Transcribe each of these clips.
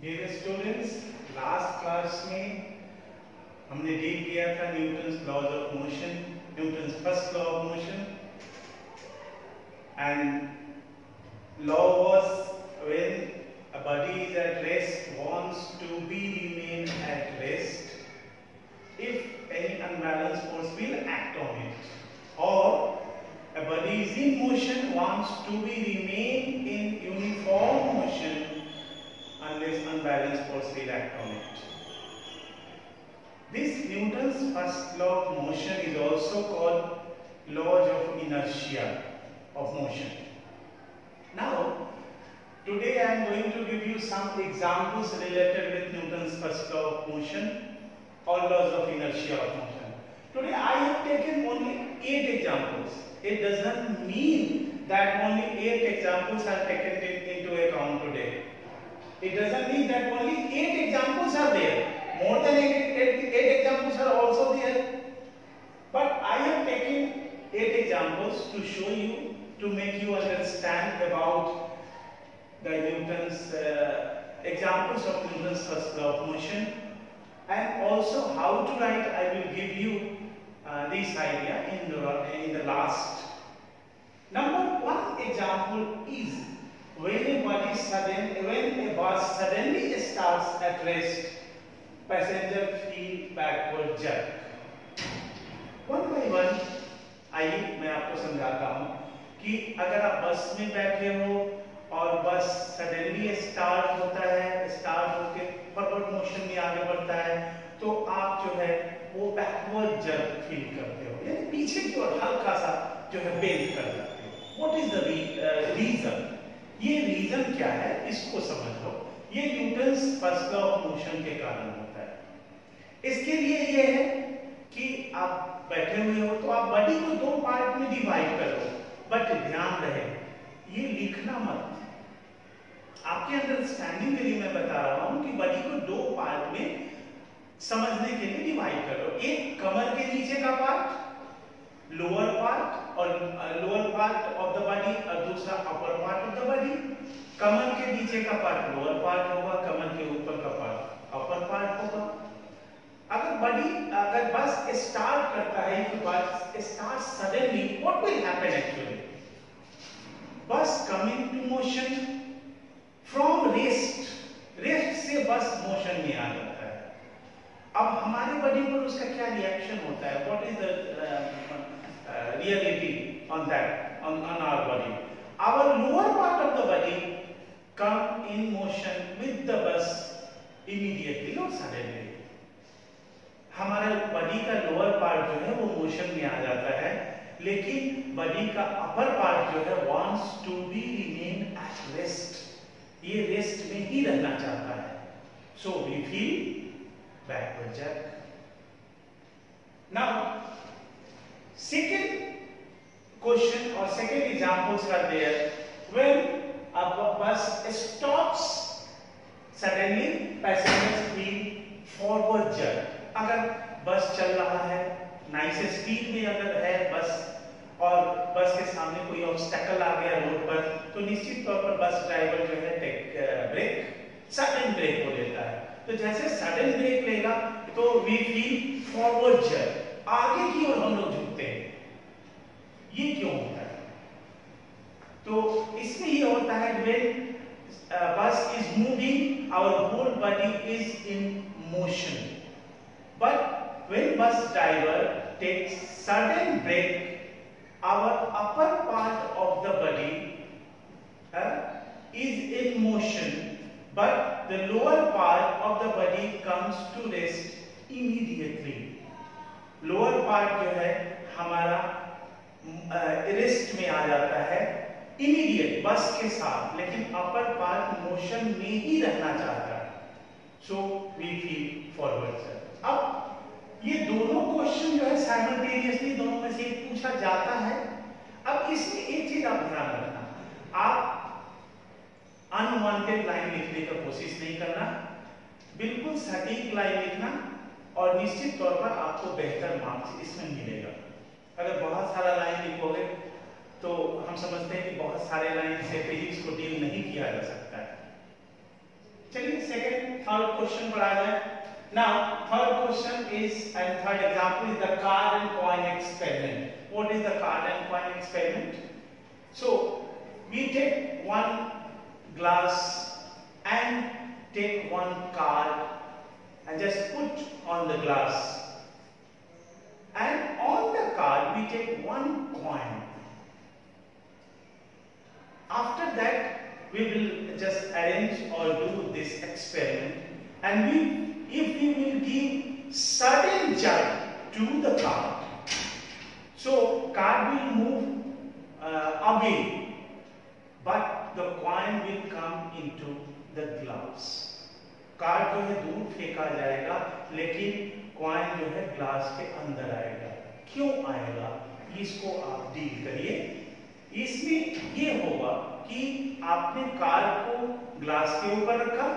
Dear students, last class में हमने deal किया था Newton's laws of motion, Newton's first law of motion, and law was when a body is at rest wants to be remain at rest if any unbalanced force will act on it, or a body is in motion wants to be remain in uniform motion unless unbalanced force will act on it. This Newton's first law of motion is also called laws of inertia of motion. Now, today I am going to give you some examples related with Newton's first law of motion or laws of inertia of motion. Today I have taken only 8 examples. It does not mean that only 8 examples are taken into account today. It doesn't mean that only 8 examples are there. More than 8 examples are also there. But I have taken 8 examples to show you, to make you understand about the Newton's examples of Newton's first law of motion, and also how to write. I will give you this idea in the last. Number one example is when a bus suddenly starts at rest, passenger feel backward jerk. One by one आइए मैं आपको समझाता हूँ कि अगर आप बस में बैठे हो और बस सडनली स्टार्ट होता है, स्टार्ट होके फॉरवर्ड मोशन में आगे बढ़ता है, तो आप जो है वो बैकवर्ड जर्क फील करते हो, यानी पीछे की ओर हल्का सा जो है बेंड कर जाते हो। What is the reason? ये रीजन क्या है इसको समझ लो। ये Newton's first law of motion के कारण होता है। इसके लिए ये है कि आप बैठे हुए हो तो आप बॉडी को 2 पार्ट में डिवाइड करो, बट ध्यान रहे ये लिखना मत। आपके अंडरस्टैंडिंग के लिए मैं बता रहा हूं कि बॉडी को 2 पार्ट में समझने के लिए डिवाइड करो। एक कमर के नीचे का पार्ट, लोअर पार्ट, और lower part of the body, और दूसरा upper part of the body. कमर के नीचे का पार्ट लोअर पार्ट होगा, कमर के ऊपर का पार्ट अपर पार्ट होगा। अगर बस स्टार्ट करता है, if bus starts suddenly, what will happen actually? Bus coming to motion from rest से बस मोशन में आ जाता है। अब हमारे बॉडी पर उसका क्या रिएक्शन होता है? What is the reality on that, on our body? Our lower part of the body come in motion with the bus immediately or suddenly. हमारे बॉडी का लोअर पार्ट जो है वो मोशन में आ जाता है, लेकिन बॉडी का अपर पार्ट जो है wants to be remain at rest, ये रेस्ट में ही रहना चाहता है। So we feel backward jerk. Now, second question or second examples are there when a bus stops suddenly, passengers feel forward jerk. अगर बस चल रहा है, नाइस स्पीड में अगर है बस, और बस के सामने कोई ऑब्स्टेकल आ गया रोड पर, तो निश्चित तौर पर बस ड्राइवर जो है सडन ब्रेक हो लेता है। तो जैसे सडन ब्रेक लेगा तो वी फील फॉरवर्ड जर्क, आगे की ओर हम लोग झुकते हैं। ये क्यों होता है? तो इसमें ये होता है when bus is moving, our whole body is in motion, but when bus driver takes sudden brake, our upper part of the body is in motion, but the lower part of the body comes to rest immediately. lower part जो है हमारा rest में आ जाता है immediate बस के साथ, लेकिन अपर पार्ट मोशन में ही रहना चाहता है। So we feel forward sir. अब ये दोनों क्वेश्चन जो है साइमल्टेनियसली दोनों में से एक पूछा जाता है। अब इसमें एक चीज आप ध्यान रखना, आप अनवांटेड लाइन लिखने का कोशिश नहीं करना, बिल्कुल सटीक लाइन लिखना, और निश्चित तौर पर आपको बेहतर मार्क्स इसमें मिलेगा। अगर बहुत सारा लाइन लिखोगे तो हम समझते हैं कि बहुत सारे लाइन से फिजिक्स को डील नहीं किया जा सकता है। चलिए सेकंड थर्ड क्वेश्चन पर आ जाए। Now third question is and third example is the card and coin experiment. What is the card and coin experiment? So we take one glass and take one card and just put on the glass, and on the card we take one coin. After that we will just arrange or do this experiment, and if we will give sudden jerk to the card, so card will move away, but the coin will come into the glass. Card जो है दूर फेंका जाएगा, लेकिन coin जो है glass के अंदर आएगा। क्यों आएगा, इसको आप डील करिए। इसमें ये होगा कि आपने कार्ड को ग्लास के ऊपर रखा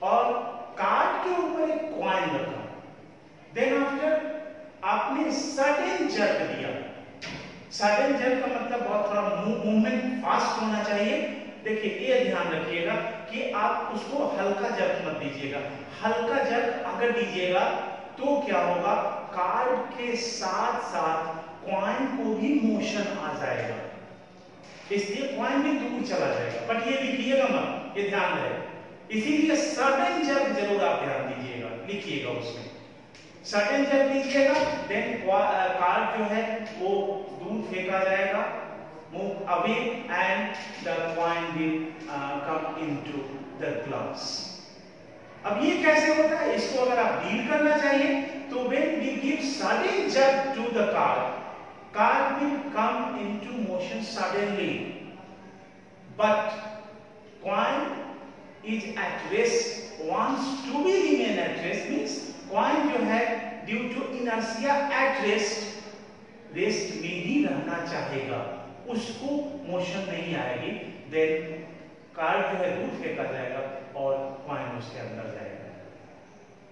और कार्ड के ऊपर एक कॉइन रखा, देन आफ्टर आपने सडन जर्क दिया। सडन जर्क का मतलब बहुत थोड़ा मूवमेंट फास्ट होना चाहिए। देखिए ये ध्यान रखिएगा कि आप उसको हल्का जर्क मत दीजिएगा। हल्का जर्क अगर दीजिएगा तो क्या होगा, कार्ड के साथ साथ कॉइन को भी मोशन आ जाएगा, इसलिए कॉइन भी दूर चला जाएगा। बट ये लिखिएगा मत, ये ध्यान रहे। इसीलिए सडन जर्क जरूर आप ध्यान दीजिएगा, लिखिएगा उसमें सडन जर्क दीजिएगा, देन कार्ड जो है वो दूर फेंका जाएगा, move away, and the coin will come into the glass. अब ये कैसे होता है, इसको अगर आप डील करना चाहिए तो when we give sudden jerk to the card will come into motion suddenly, but coin is at rest, wants to be remain at rest, means coin जो है due to inertia at rest में ही रहना चाहेगा, उसको motion नहीं आएगी, then card जो है दूर फेंका जाएगा और कॉइन उसके अंदर जाएगा,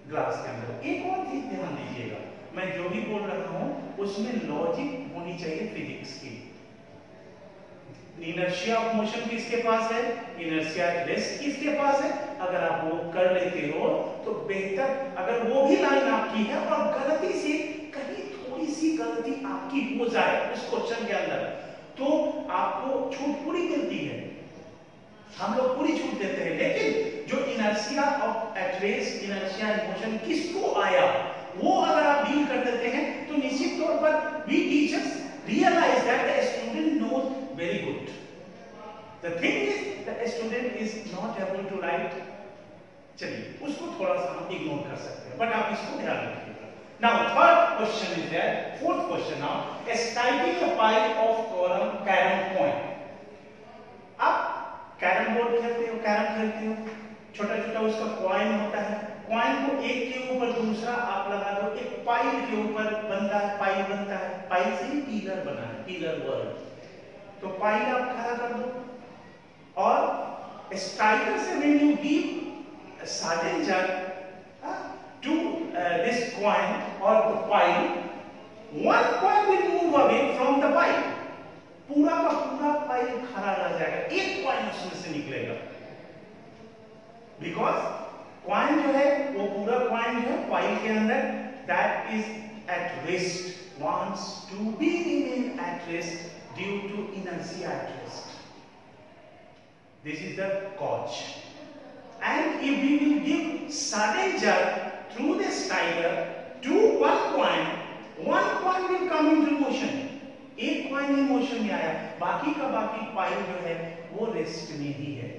ग्लास के अंदर। एक और चीज ध्यान दीजिएगा, मैं जो भी बोल रहा हूं उसमें लॉजिक होनी चाहिए फिजिक्स की। इनर्शिया ऑफ मोशन किसके पास है, इनर्शिया रेस्ट किसके पास है। अगर आप वो कर लेते हो तो बेहतर, अगर वो भी लाइन आपकी है और गलती से कहीं थोड़ी सी गलती आपकी हो जाए उस क्वेश्चन के अंदर, तो आपको छूट पूरी मिलती है, हम लोग पूरी छूट देते हैं। लेकिन जो inertia of at rest, inertia in motion किसको आया, वो अगर आप डील कर देते हैं तो निश्चित तौर पर we teachers realise that the student knows very good. The thing is the student is not able to write, चलिए उसको थोड़ा सा हम इग्नोर कर सकते हैं, बट आप इसको ध्यान रखिएगा। Now third question is there, fourth question now, striking a pile of carom coin. अब कैरम बोर्ड खेलते हो, कैरम खेलते हो, छोटा छोटा उसका कॉइन होता है, कॉइन को एक के ऊपर दूसरा आप लगा दो, एक पाइल के ऊपर बनता है, पाइल बनता है, पाइल से ही पिलर बना है, पिलर वर्ड, तो पाइल आप खड़ा कर दो और स्ट्राइकर से when you give sudden jerk to this coin or the pile, one coin will move away from the pile, पूरा का पूरा पाइल खड़ा रह जाएगा, एक कॉइन उसमें से निकलेगा, बिकॉज कॉइन जो है वो पूरा कॉइन जो है पाइल के अंदर, that is at rest, wants to be remain at rest due to inertia at rest. This is the cause. And if we will give sudden jerk through the striker to one coin will come into motion. एक coin ही motion में आया, बाकी का बाकी pile जो है वो rest में ही है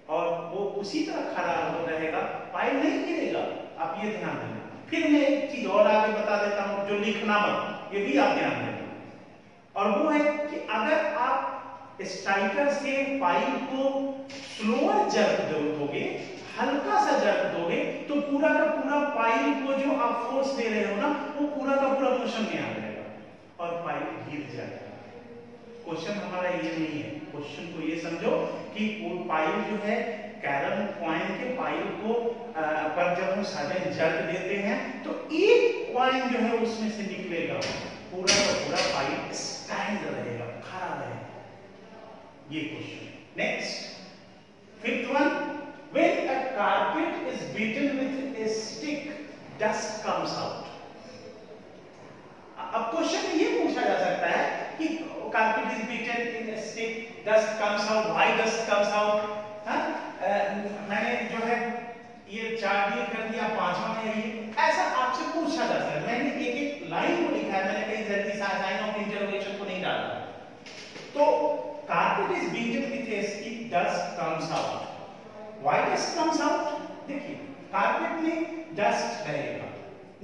और वो उसी तरह खड़ा रहेगा, पाइल नहीं गिरेगा। आप ये ध्यान देना। फिर मैं एक चीज और आगे बता देता हूं जो लिखना मत, ये भी आप ध्यान देना, और वो है कि अगर आप स्ट्राइकर से पाइल को स्लोअर जर्क दोगे, हल्का सा जर्क दोगे, तो पूरा का पूरा पाइल को जो आप फोर्स दे रहे हो ना, वो पूरा का पूरा मोशन में आ जाएगा और पाइल गिर जाएगा। क्वेश्चन हमारा ये नहीं है, क्वेश्चन को ये समझो कि वो पाइल जो है कैरम कॉइन के पाइल को पर जब हम सडन जर्क देते हैं तो एक कॉइन जो है उसमें से निकलेगा, पूरा का पूरा पाइल स्टैंड रहेगा, खड़ा रहेगा। ये question. Next fifth one, when a beaten with a stick, dust comes out. अब क्वेश्चन ये पूछा जा सकता है कि carpet is beaten in a stick, dust comes out. Why dust comes out? मैंने जो है ये चार्ट डील कर दिया, पांचवा में है ये। ऐसा आपसे पूछा जा सकता है। मैंने एक एक लाइन को लिखा है, मैंने कहीं जल्दी साइन ऑफ इंटरोगेशन को नहीं डाला। तो carpet is beaten with a stick, dust comes out. Why dust comes out? देखिए carpet में dust रहेगा।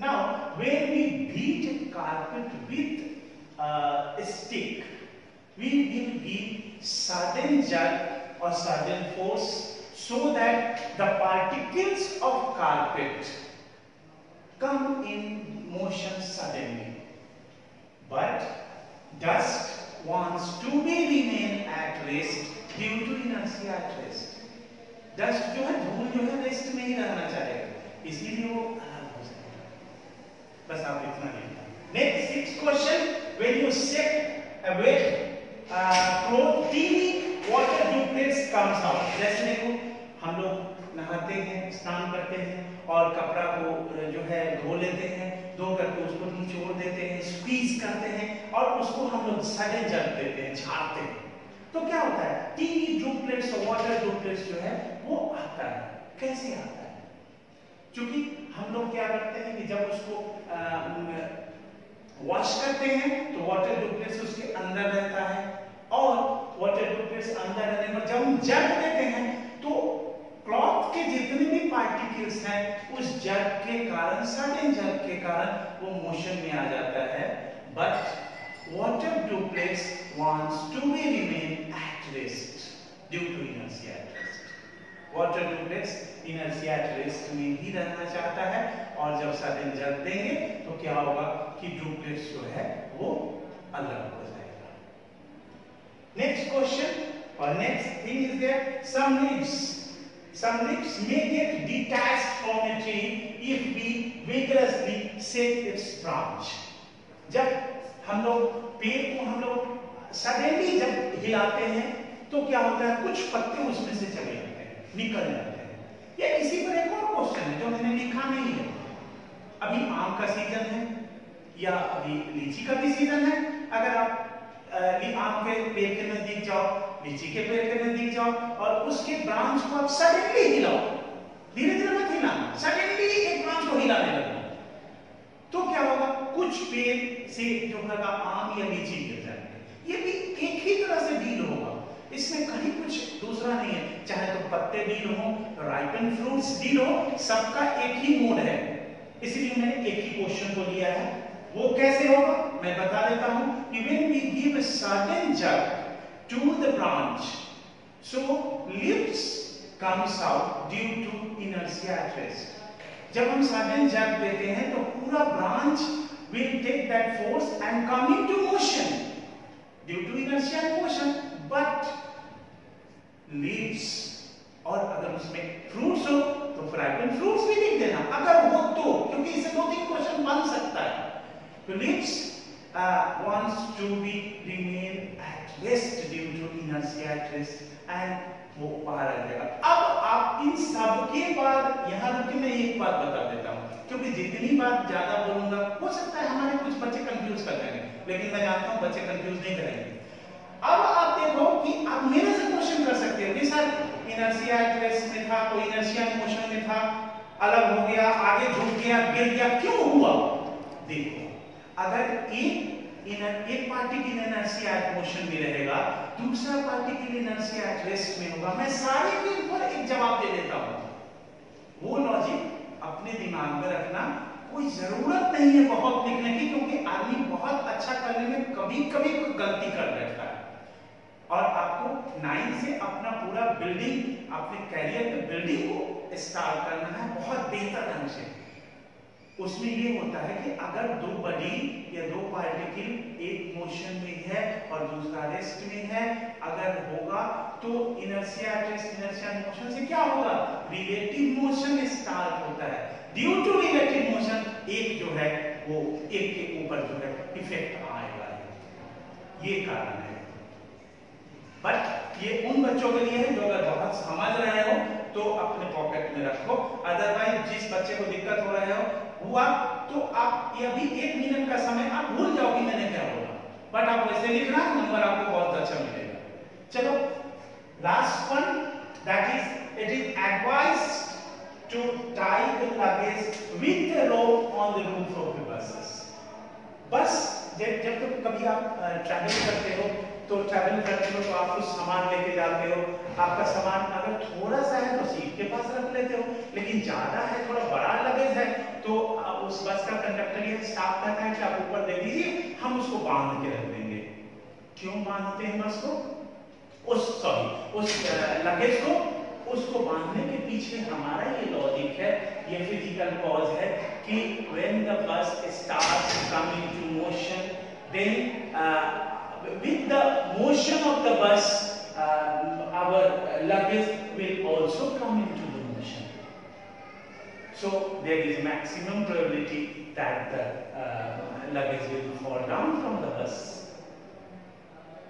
Now when we beat a carpet with a stick, we will give sudden jerk or sudden force so that the particles of carpet come in motion suddenly. But dust wants to be remain at rest due to inertia at rest. Dust जो है, धूल जो है rest में ही रहना चाहेगा, इसीलिए वो अलग हो जाएगा। बस आप इतना लिखना। Next 6th question, when you set a wet cloth, teeny water droplets comes out. जैसे देखो हम लोग नहाते हैं, स्नान करते हैं और कपड़ा को जो है धो लेते हैं, धो करके उसको निचोड़ देते हैं, स्क्वीज करते हैं और उसको हम लोग सडन जल देते हैं, झाड़ते हैं। तो क्या होता है, टीनी ड्रॉपलेट्स और वाटर ड्रॉपलेट्स जो है वो आता है। कैसे आता है? क्योंकि हम लोग क्या करते हैं कि जब उसको वॉश करते हैं तो वाटर ड्रॉपलेट्स उसके अंदर रहता है और वाटर ड्रॉपलेट्स अंदर रहने पर जब हम जग देते हैं तो क्लॉथ के जितने भी पार्टिकल्स हैं उस जग के कारण, सडन जग के कारण वो मोशन में आ जाता है। But water droplets wants to be remain at rest due to inertia at rest. Water droplets inertia at rest में ही रहना चाहता है और जब sudden jerk देंगे तो क्या होगा कि droplets जो है वो अलग हो जाएगा। Next question or next thing is that some leaves may get detached from a tree if we vigorously shake its branch. जब हम लोग पेड़ को हम लोग सडनली जब हिलाते हैं तो क्या होता है, कुछ पत्ते उसमें से चले जाते हैं, निकल जाते हैं। या इसी पर एक और क्वेश्चन है जो मैंने लिखा नहीं है। अभी आम का सीजन है या अभी लीची का भी सीजन है। अगर आप आम के पेड़ के नजदीक जाओ, लीची के पेड़ के नजदीक जाओ और उसके ब्रांच को आप सडनली हिलाओ, धीरे धीरे मत हिलाना, सडनली एक ब्रांच को हिलाने लगना, तो क्या होगा, कुछ पेड़ से जो है आम या लीची गिर जाएंगे। ये भी एक ही तरह से डील होगा, इसमें कहीं कुछ दूसरा नहीं है। चाहे तो पत्ते डील हो, राइपन फ्रूट्स डील हो, सबका एक ही मोड है। इसलिए मैंने एक ही क्वेश्चन को लिया है। वो कैसे होगा मैं बता देता हूं कि when we give a sudden jerk to the branch, so leaves comes out due to inertia at rest. जब हम sudden jerk देते हैं तो पूरा branch will take that force and come into motion due to inertia and motion. But leaves और अगर उसमें fruits हो तो ripen fruits भी लिख देना अगर हो तो, क्योंकि इससे 2-3 क्वेश्चन बन सकता है। तो leaves wants to be remain at rest due to inertia at rest and वो बाहर आ जाएगा। अब आप इन सब के बाद यहाँ रुके, मैं एक बात बता देता हूँ, क्योंकि जितनी बात ज्यादा बोलूंगा हो सकता है हमारे कुछ बच्चे कंफ्यूज कर जाएंगे, लेकिन मैं जानता हूँ बच्चे कंफ्यूज नहीं करेंगे। अब आप देखो कि आप मेरे से क्वेश्चन कर सकते हो कि सर इनर्शिया एट रेस्ट में था, कोई इनर्शिया मोशन में था, अलग हो गया, आगे झुक गया, गिर गया, क्यों हुआ? देखो अगर एक पार्टिकल इनर्शिया एट मोशन में रहेगा, दूसरा पार्टिकल इनर्शिया एट रेस्ट में होगा, मैं सारे के ऊपर एक जवाब दे देता हूं। वो लॉजिक अपने दिमाग में रखना, कोई जरूरत नहीं है बहुत लिखने की, क्योंकि आदमी बहुत अच्छा करने में कभी कभी कोई गलती कर बैठता है। और आपको 9 से अपना पूरा बिल्डिंग, अपने कैरियर के बिल्डिंग को स्टार्ट करना है बहुत बेहतर ढंग से। उसमें ये होता है कि अगर दो बॉडी या दो पार्टिकल एक मोशन में है और दूसरा रेस्ट में है, अगर होगा तो इनर्शिया रेस्ट इनर्शिया मोशन से क्या होगा, रिलेटिव मोशन स्टार्ट होता है। ड्यू टू रिलेटिव मोशन एक जो है वो एक के ऊपर जो है इफेक्ट आएगा, ये कारण है। बट ये उन बच्चों के लिए है जो अगर बहुत समझ रहे हो तो अपने पॉकेट में रखो, अदरवाइज जिस बच्चे को दिक्कत हो रहा हुआ तो आप ये अभी 1 मिनट का समय आप भूल जाओ कि मैंने क्या बोला, बट आप वैसे लिखना, नंबर आपको बहुत अच्छा मिलेगा। चलो last one, that is it is advised to tie the luggage with a rope on the roof of the buses. बस जब कभी आप ट्रैवल करते हो तो आप कुछ सामान लेके जाते हो, आपका सामान अगर थोड़ा सा है तो सीट के पास रख लेते हो, लेकिन ज्यादा है, थोड़ा बड़ा लगेज है, तो उस बस का कंडक्टर या स्टाफ कहता है कि आप ऊपर दे दीजिए, हम उसको बांध के रख देंगे। क्यों बांधते हैं बस को, उस लगेज को? उसको बांधने के पीछे हमारा ये लॉजिक है, ये फिजिकल कॉज है कि when the bus starts coming to motion, then with the motion of the bus our luggage will also come into the motion. So there is maximum probability that the luggage will fall down from the bus.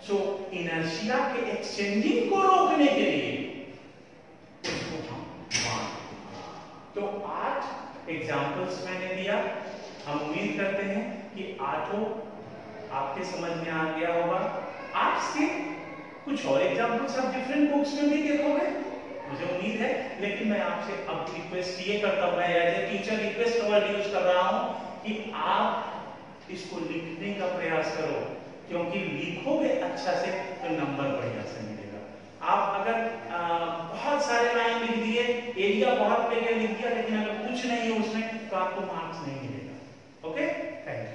So inertia के exchanging को रोकने के लिए उसको हम बांध। तो 8 examples मैंने दिया, हम उम्मीद करते हैं कि 8 आपके समझ में आ गया होगा। आज से कुछ और एग्जाम्पल्स आप डिफरेंट बुक्स में भी देखोगे, मुझे उम्मीद है, लेकिन मैं आपसे अब रिक्वेस्ट ये करता हूँ, मैं as a teacher request word use कर रहा हूँ कि आप इसको लिखने का प्रयास करो, क्योंकि लिखोगे अच्छा से तो नंबर बढ़िया से मिलेगा। आप अगर बहुत सारे लाइन लिख दिए, एरिया बहुत पेज लिख दिया, लेकिन अगर कुछ नहीं है उसमें तो आपको मार्क्स नहीं मिलेगा। Okay, thank you.